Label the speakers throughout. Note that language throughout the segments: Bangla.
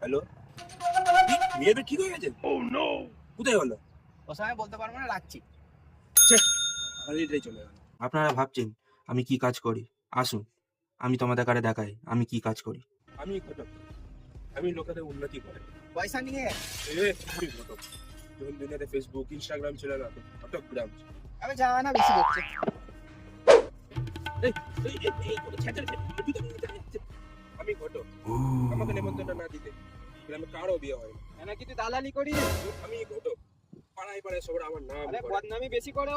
Speaker 1: হ্যালো, মেয়েটা ঠিক হয়ে গেছে? কোথায় হলো?
Speaker 2: ও সময় বলতে পারবো না, রাখছি।
Speaker 1: চলে গেল। আপনারা ভাবছেন আমি কি কাজ করি, আসুন আমি তোমাদের কাছে দেখাই আমি কি কাজ করি। আমি ঘটক, আমি লোকেদের উন্নতি করে
Speaker 2: পয়সা নিয়ে
Speaker 1: আমি ঘটক। যখন দুনিয়াতে ফেসবুক ইনস্টাগ্রাম ছিল না, ঘটক গ্রাম।
Speaker 2: আমি জানা না বেশি করছে।
Speaker 1: আমি ঘটক, আমাকে নেমন্তন্ন না দিতে গ্রামে কারো বিয়ে হয় না।
Speaker 2: নাকি তুই দালালি করিস?
Speaker 1: আমি ঘটক, পাড়ায় পাড়ায় সবার আমার নাম
Speaker 2: আরে
Speaker 1: করে।
Speaker 2: বদনামি বেশি করো।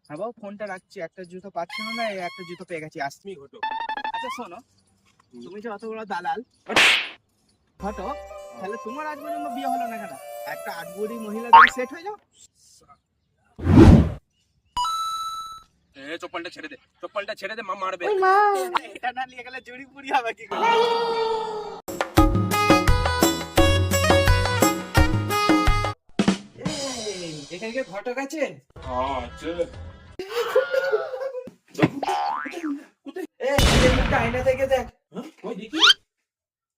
Speaker 2: হ্যাঁ বাবু, ফোনটা রাখছি। একটা জুতো পাচ্ছি না, এই একটা জুতো পেয়ে গেছি, আসছি।
Speaker 1: আমি ঘটক।
Speaker 2: আচ্ছা শোনো, তুমি যে অত বড় দালাল ঘটক, তাহলে তোমার আজ পর্যন্ত বিয়ে হলো না কেন? একটা আটবুড়ি মহিলা দিয়ে সেট হয়ে যাও।
Speaker 1: চপ্পলটা ছেড়ে দে, চপ্পলটা ছেড়ে দে, মা মারবে।
Speaker 2: এটা না নিয়ে গেলে জুড়ি পুরি হবে কি করে? এখানে কি ঘটক আছে? আয়না থেকে দেখ।
Speaker 1: ওই দেখি,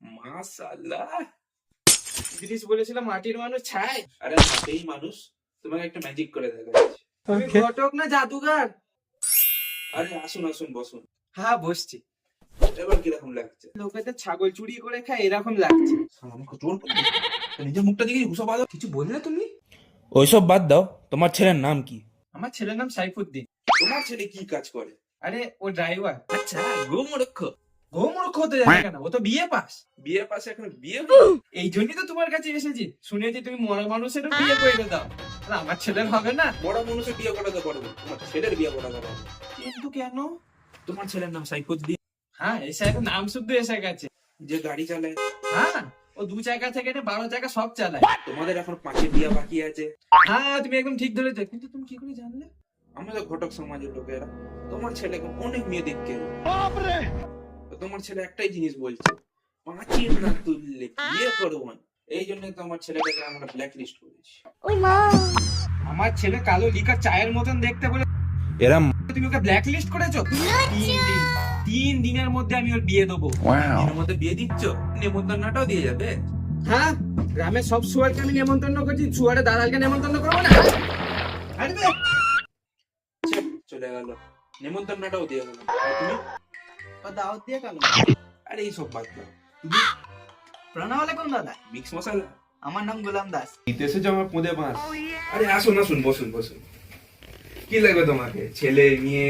Speaker 1: মাশাআল্লাহ।
Speaker 2: জিনিস বলেছিলাম মাটির মানুষ ছাই।
Speaker 1: আরে সেই মানুষ, তোমাকে একটা ম্যাজিক করে দেখাচ্ছি।
Speaker 2: তুমি ঘটক না জাদুঘর?
Speaker 1: আরে আসুন আসুন, বসুন।
Speaker 2: হ্যাঁ বসছি।
Speaker 1: এবার কিরকম লাগছে?
Speaker 2: লোকেদের ছাগল চুরি করে খায় এরকম লাগছে।
Speaker 1: আমাকে জোর করে নিজের মুখটা দিকে হুসা বাঁধো।
Speaker 2: কিছু বললে তুমি?
Speaker 1: ওইসব বাদ দাও, তোমার ছেলের নাম কি?
Speaker 2: আমার ছেলের নাম সাইফুদ্দিন।
Speaker 1: তোমার ছেলে কি কাজ করে?
Speaker 2: আরে ও ড্রাইভার।
Speaker 1: আচ্ছা, গোমূর্খ।
Speaker 2: গোমূর্খ হতে যাবে কেন? ও তো বিয়ে পাস।
Speaker 1: বিয়ে পাশে এখন বিয়ে হলো?
Speaker 2: এই জন্যই তো তোমার কাছে এসেছি। শুনেছি তুমি মরা মানুষেরও বিয়ে করে দাও। আর আমার ছেলের হবে না।
Speaker 1: বড় মানুষের বিয়ে করাতে পারবো, তোমার ছেলের বিয়ে করাতে পারবো।
Speaker 2: কিন্তু কেন?
Speaker 1: তোমার ছেলের নাম সাইফুদ্দিন,
Speaker 2: হ্যাঁ এসে এখন নাম শুদ্ধ এসে গেছে।
Speaker 1: যে গাড়ি চালায়।
Speaker 2: হ্যাঁ, ও 2 চাকা থেকে 12 চাকা সব চালায়।
Speaker 1: তোমাদের এখন 5 বিয়ে বাকি আছে।
Speaker 2: হ্যাঁ তুমি একদম ঠিক ধরেছো। কিন্তু তুমি কি করে জানলে?
Speaker 1: আমাদের ঘটক সমাজের লোকেরা তোমার ছেলেকে অনেক মেয়ে দেখতে, তোমার ছেলে একটাই জিনিস বলছে, 5 না তুললে বিয়ে করবো না। এই জন্য তো আমার ছেলেটাকে আমরা ব্ল্যাক লিস্ট করেছি।
Speaker 2: আমার ছেলে কালো লিকার চায়ের মতন দেখতে বলে
Speaker 1: এরা
Speaker 2: তুমি ওকে ব্ল্যাক লিস্ট করেছো? 3 দিনের মধ্যে আমি ওর বিয়ে দেবো।
Speaker 1: এর মধ্যে বিয়ে দিচ্ছ, নেমন্তন্নটাও দিয়ে যাবে।
Speaker 2: হ্যাঁ, গ্রামের সব সুয়ারকে আমি নেমন্তন্ন করছি, সুয়ারে দালালকে নেমন্তন্ন করবো না?
Speaker 1: চলে গেল, নেমন্তন্নটাও দিয়ে গেল। আর তুমি?
Speaker 2: দাওয়াত দিয়ে কেন?
Speaker 1: আরে এইসব বাদ দাও, তুমি
Speaker 2: প্রণাম আলাইকুম দাদা।
Speaker 1: মিক্স মশলা।
Speaker 2: আমার নাম গোলাম দাস।
Speaker 1: দিতে এসেছো আমার পুঁদে মাছ। আরে আসুন আসুন, বসুন বসুন। কি লাগবে তোমাকে? ছেলে, মেয়ে,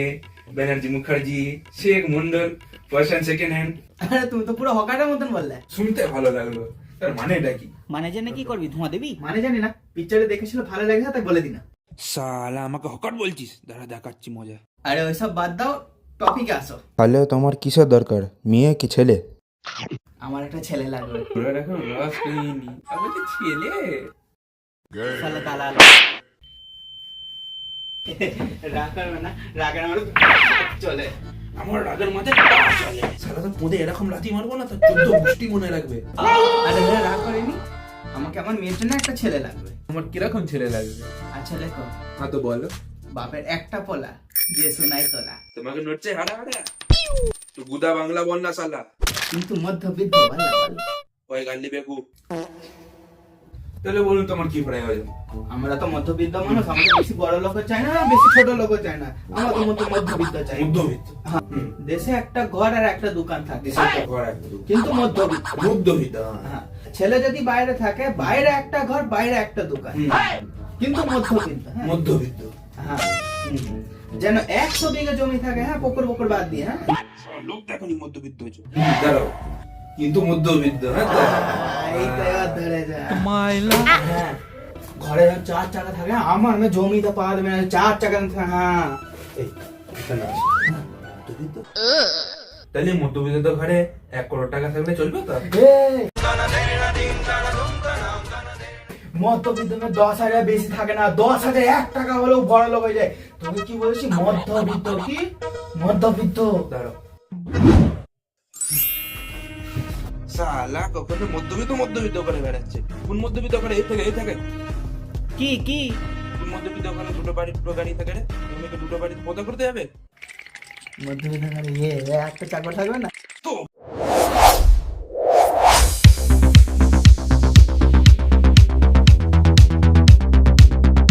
Speaker 1: Banerjee Mukherjee, Sheikh Mondal, person second hand.
Speaker 2: আরে তুমি তো পুরো হকারের মতন বললে।
Speaker 1: শুনতে ভালো লাগলো, তার মানেটা কি?
Speaker 2: মানে জেনে কি করবি? ধোঁয়া দিবি? মানে জানি না, পিকচারে দেখেছিল ভালো লাগছে তাই বলে দিনা।
Speaker 1: শালা আমাকে হকার বলছিস? দাঁড়া দেখাচ্ছি মজা।
Speaker 2: আরে ওইসব বাদ দাও, টপিকে আসো।
Speaker 3: তাহলে তোমার কিসের দরকার, মেয়ে কি ছেলে?
Speaker 2: আমার একটা ছেলে লাগবে।
Speaker 1: ওরা এখন রস করিনি, আমার তো ছেলে।
Speaker 2: শালা দালাল। রাগ করবে না, রাগের আমার চলে।
Speaker 1: আমার রাগের মাঝে চলে। শালা তো পুঁদে এরকম লাথি মারবো না তো 14 মুষ্টি মনে রাখবে।
Speaker 2: আরে রাগ করিনি, আমাকে আমার মেয়ের জন্য একটা ছেলে লাগবে।
Speaker 1: আমার কিরকম ছেলে লাগবে?
Speaker 2: আচ্ছা লেখো।
Speaker 1: হ্যাঁ তো বলো।
Speaker 2: বাপের একটা পোলা, যে শোনাই তোলা,
Speaker 1: তোমাকে নড়ছে হাড়া হাড়া। তো গুদা বাংলা বল না শালা।
Speaker 2: কিন্তু মধ্যবিত্ত ভালো।
Speaker 1: ওই গাল্লি বেগু। তাহলে বলুন তোমার কি প্রয়োজন?
Speaker 2: আমরা তো মধ্যবিত্ত মানুষ, আমাদের বেশি বড় লোক চাই না, বেশি ছোট লোক চাই না, আমরা তো মধ্যবিত্ত চাই।
Speaker 1: মধ্যবিত্ত।
Speaker 2: হ্যাঁ, দেশে একটা ঘর আর একটা দোকান থাকে,
Speaker 1: দেশে একটা ঘর একটা দোকান।
Speaker 2: কিন্তু মধ্যবিত্ত।
Speaker 1: মধ্যবিত্ত।
Speaker 2: হ্যাঁ, ছেলে যদি বাইরে থাকে, বাইরে একটা ঘর বাইরে একটা দোকান, কিন্তু মধ্যবিত্ত। হ্যাঁ,
Speaker 1: মধ্যবিত্ত।
Speaker 2: হ্যাঁ, যেন 100 বিঘা জমি থাকে, হ্যাঁ, পুকুর পুকুর বাদ দিয়ে। হ্যাঁ,
Speaker 1: লোক দেখনি মধ্যবিত্ত হয়েছে। দাঁড়াও, কিন্তু মধ্যবিত্ত। হ্যাঁ
Speaker 2: এই তো এবার ধরে যা। হ্যাঁ, ঘরে 4 চাকা থাকে, আমার মেয়ে জমিতে পা দেবে না, 4 চাকা থাকে। হ্যাঁ,
Speaker 1: এই, এখানে আছে। মধ্যবিত্ত। তাহলে মধ্যবিত্ত ঘরে 1 কোটি টাকা থাকলে চলবে তো?
Speaker 2: মধ্যবিত্ত 10,000 বেশি থাকে না, 10,000 1 টাকা হলেও বড় লোক হয়ে যায়। তুমি কি বলেছি? মধ্যবিত্ত। কি মধ্যবিত্ত?
Speaker 1: দাঁড়াও, শালা কখনো মধ্যবিত্ত করে বেড়াচ্ছে। কোন মধ্যবিত্ত করে এই থাকে
Speaker 2: কি কি
Speaker 1: কোন মধ্যবিত্ত করে দুটো গাড়ি থাকে রে? তুমি কি দুটো বাড়ি পোতা করতে যাবে?
Speaker 2: মধ্যবিত্ত একটা চাকর থাকবে না?